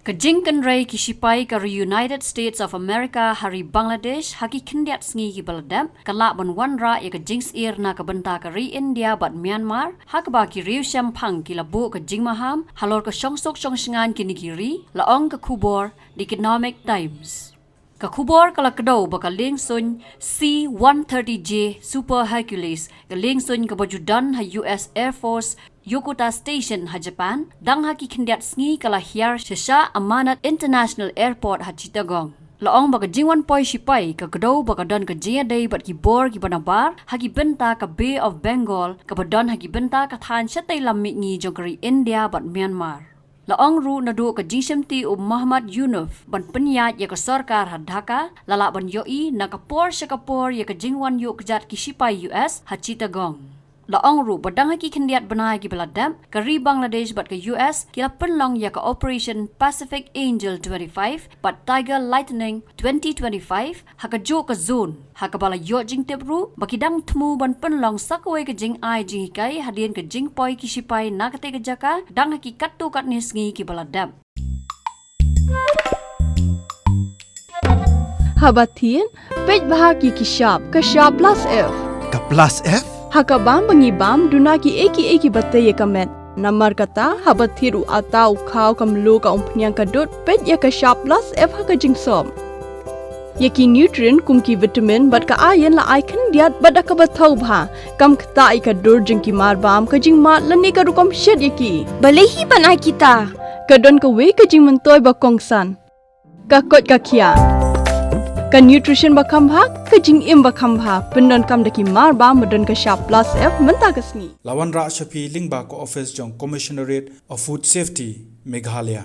Kajingkan ray ki Shipai ka United States of America hari Bangladesh haki kindiat sngi ki baladam kalak ban wanra ya kajings ir na kabenta ka ri India bat Myanmar hakba ki riu shampang ki labu ka jingmaham halor ka shongsok shongsngan ki nikiri laong ka kubor di Economic Times. Kakubor kalakdaw bakaling sun C-130J Super Hercules kaling sun kabajudan ha US Air Force Ïuhkjat Station ha Japan dang haki kindiat sngi kalahiyar Shasha Amanat International Airport ha Chittagong. Laong baka jingwan poi Shipai kakdaw bakadan ka jia day bat kibor ki banabar haki benta ka Bay of Bengal kabadan haki benta ka than shatay lammi ngi jongkari India bat Myanmar. Laong ru nadu ka jingsemti Muhammad Yunuf ban penyat ya ka sarkar ha Dhaka lala ban yoi na kapor syakapor ya ka jingwan Ïuhkjat ki Shipai US ha Chittagong. Laong ru badang haki kendiat benai ki baladam ka ri Bangladesh bat ka US kila penlong ya ka Operation Pacific Angel 25 bat Tiger Lightning 2025 ha ka jo ka zone ha ka bala yo jing tep ru bakidang temu ban penlong sakwe ka jing ai jing hikai hadien ka jing poi ki Shipai na ka te ka jaka dang haki kattu kat ni sngi ki baladam. Habatin pej bahagi ki shop ka shop plus F Ka plus F? Hakabam bangibam dunaki eki batay kamet. Namar kata habathiru atau kau kamlu ka umpnyang kadut pet ya ka shop plus F haka jingsom. Yaki nutrient kumki vitamin bat ka ayan la icon diat bat ka bathau bha kam kata ka dur jingki marbam ka jing mat lani ka rukom shed yaki. Balehi banai kita. Kadon ka we ka jing mentoy ba kongsan. Ka kot ka kia. Ka nutrition bakam bha ka jing im bakam bha pendon kam daki mar ba modon ka shop plus F menta kasni Lawan Ra Shapi Lingba ko office jong Commissionerate of Food Safety Meghalaya